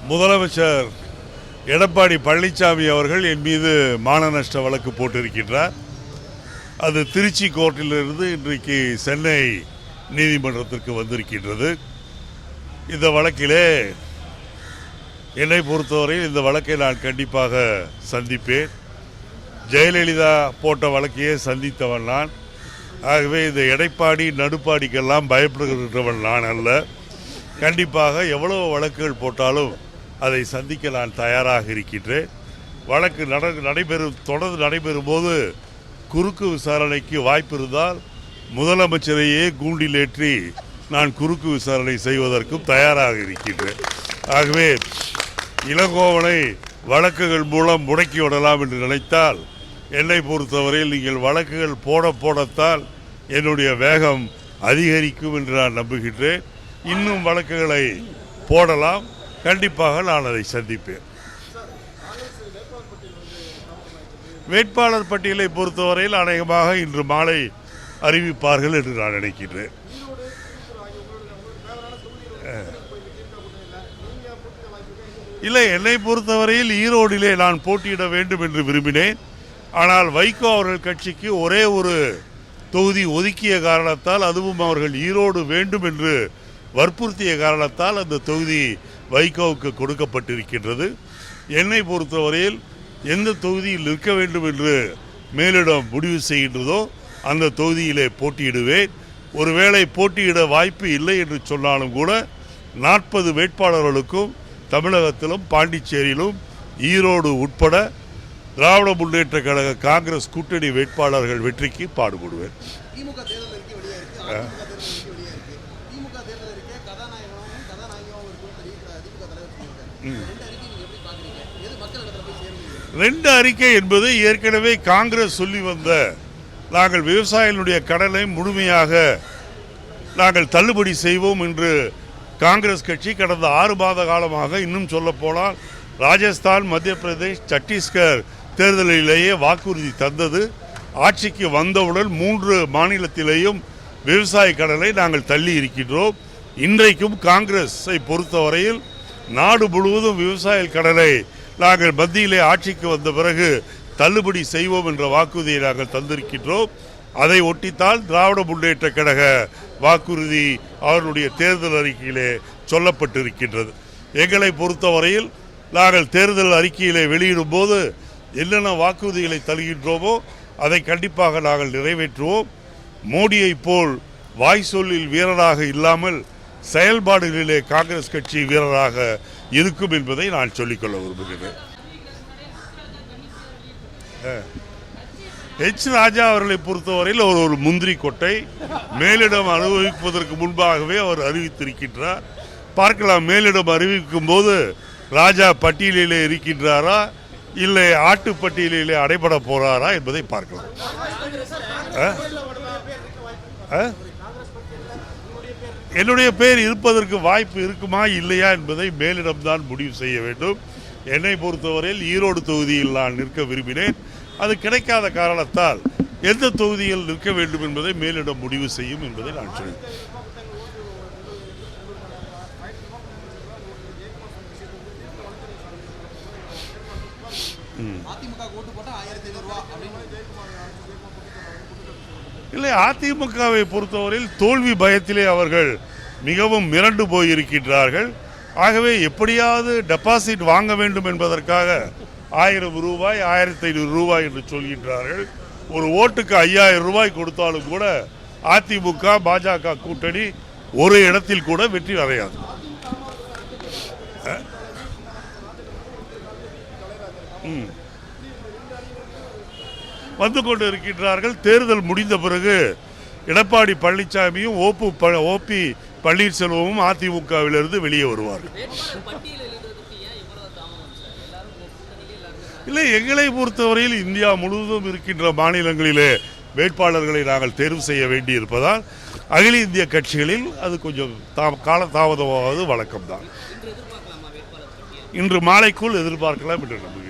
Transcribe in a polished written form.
முதலமைச்சர் எடப்பாடி பழனிசாமி அவர்கள் என் மீது மான நஷ்ட வழக்கு போட்டிருக்கின்றார். அது திருச்சி கோர்ட்டிலிருந்து இன்றைக்கு சென்னை நீதிமன்றத்திற்கு வந்திருக்கின்றது. இந்த வழக்கிலே என்னை பொறுத்தவரையில் இந்த வழக்கை நான் கண்டிப்பாக சந்திப்பேன். ஜெயலலிதா போட்ட வழக்கையே சந்தித்தவன் நான். ஆகவே இந்த எடப்பாடி நடுப்பாடிக்கெல்லாம் பயப்படுகின்றவன் நான் அல்ல. கண்டிப்பாக எவ்வளவு வழக்குகள் போட்டாலும் அதை சந்திக்க நான் தயாராக இருக்கின்றேன். வழக்கு தொடர்ந்து நடைபெறும் போது குறுக்கு விசாரணைக்கு வாய்ப்பு இருந்தால் முதலமைச்சரையே கூண்டிலேற்றி நான் குறுக்கு விசாரணை செய்வதற்கும் தயாராக இருக்கின்றேன். ஆகவே இளங்கோவனை வழக்குகள் மூலம் முடக்கி விடலாம் என்று நினைத்தால் என்னை பொறுத்தவரையில் நீங்கள் வழக்குகள் போடத்தான் என்னுடைய வேகம் அதிகரிக்கும் என்று நான் நம்புகின்றேன். இன்னும் வழக்குகளை போடலாம். கண்டிப்பாக நான் அதை சந்திப்பேன். வேட்பாளர் பட்டியலை பொறுத்தவரையில் அநேகமாக இன்று மாலை அறிவிப்பார்கள் என்று நான் நினைக்கின்றேன். இல்லை, என்னை பொறுத்தவரையில் ஈரோடிலே நான் போட்டியிட வேண்டும் என்று விரும்பினேன். ஆனால் வைகோ அவர்கள் கட்சிக்கு ஒரே ஒரு தொகுதி ஒதுக்கிய காரணத்தால், அதுவும் அவர்கள் ஈரோடு வேண்டும் என்று வற்புறுத்திய காரணத்தால் அந்த தொகுதி வைகோவுக்கு கொடுக்கப்பட்டிருக்கின்றது. என்னை பொறுத்தவரையில் எந்த தொகுதியில் நிற்க வேண்டும் என்று மேலிடம் முடிவு செய்கின்றதோ அந்த தொகுதியிலே போட்டியிடுவேன். ஒருவேளை போட்டியிட வாய்ப்பு இல்லை என்று சொன்னாலும் கூட 40 வேட்பாளர்களுக்கும் தமிழகத்திலும் பாண்டிச்சேரியிலும் ஈரோடு உட்பட திராவிட முன்னேற்ற கழக காங்கிரஸ் கூட்டணி வேட்பாளர்கள் வெற்றிக்கு பாடுபடுவேன். ரெண்டு அறிக்கை என்பது ஏற்கனவே காங்கிரஸ் சொல்லி வந்த, நாங்கள் விவசாயிகளுடைய கடனை முழுமையாக நாங்கள் தள்ளுபடி செய்வோம் என்று காங்கிரஸ் கட்சி கடந்த 6 மாத காலமாக, இன்னும் சொல்ல போனால் ராஜஸ்தான், மத்திய பிரதேஷ், சத்தீஸ்கர் தேர்தலிலேயே வாக்குறுதி தந்தது. ஆட்சிக்கு வந்தவுடன் 3 மாநிலத்திலேயும் விவசாய கடனை நாங்கள் தள்ளி இருக்கின்றோம். இன்றைக்கும் காங்கிரஸை பொறுத்தவரையில் நாடு முழுவதும் விவசாய கடனை நாங்கள் மத்தியிலே ஆட்சிக்கு வந்த பிறகு தள்ளுபடி செய்வோம் என்ற வாக்குறுதியை நாங்கள் தந்திருக்கின்றோம். அதை ஒட்டித்தான் திராவிட முன்னேற்ற கழக வாக்குறுதி அவர்களுடைய தேர்தல் அறிக்கையிலே சொல்லப்பட்டிருக்கின்றது. எங்களை பொறுத்தவரையில் நாங்கள் தேர்தல் அறிக்கையிலே வெளியிடும் போது என்னென்ன வாக்குறுதிகளை தருகின்றோமோ அதை கண்டிப்பாக நாங்கள் நிறைவேற்றுவோம். மோடியை போல் வாய் சொல்லில் வீரராக இல்லாமல் செயல்பாடுகளிலே காங்கிரஸ் கட்சி வீரராக இருக்கும் என்பதை நான் சொல்லிக்கொள்ள விரும்புகிறேன். ராஜா அவர்களை பொறுத்தவரையில் ஒரு முந்திரி கொட்டை மேலிடம் அனுபவிப்பதற்கு முன்பாகவே அவர் அறிவித்திருக்கின்றார். பார்க்கலாம், மேலிடம் அறிவிக்கும் போது ராஜா பட்டியலிலே இருக்கின்றாரா இல்லை ஆட்டு பட்டியலிலே அடைபட போறாரா என்பதை பார்க்கலாம். என்னுடைய பெயர் இருப்பதற்கு வாய்ப்பு இருக்குமா இல்லையா என்பதை மேலிடம்தான் முடிவு செய்ய வேண்டும். என்னை பொறுத்தவரையில் ஈரோடு தொகுதியில் நான் நிற்க விரும்பினேன். அது கிடைக்காத காரணத்தால் எந்த தொகுதியில் நிற்க வேண்டும் என்பதை மேலிடம் முடிவு செய்யும் என்பதை நான் சொல்கிறேன். இல்லை, அதிமுகவை பொறுத்தவரையில் தோல்வி பயத்திலே அவர்கள் மிகவும் மிரண்டு போயிருக்கின்றார்கள். ஆகவே எப்படியாவது டெபாசிட் வாங்க வேண்டும் என்பதற்காக 1000 ரூபாய் 1500 ரூபாய் என்று சொல்கின்றார்கள். ஒரு ஓட்டுக்கு 5000 ரூபாய் கொடுத்தாலும் கூட அதிமுக பாஜக கூட்டணி ஒரு இடத்தில் கூட வெற்றி அடையாது. வந்து கொண்டு இருக்கின்றார்கள். தேர்தல் முடிந்த பிறகு எடப்பாடி பழனிசாமியும் ஓபி பன்னீர்செல்வமும் அதிமுகவிலிருந்து வெளியே வருவார்கள். இல்லை, எங்களை பொறுத்தவரையில் இந்தியா முழுவதும் இருக்கின்ற மாநிலங்களிலே வேட்பாளர்களை நாங்கள் தேர்வு செய்ய வேண்டி இருப்பதால் அகில இந்திய கட்சிகளில் அது கொஞ்சம் கால தாமதமாவது வழக்கம்தான். இன்று மாலைக்குள் எதிர்பார்க்கலாம் என்று நம்புகிறேன்.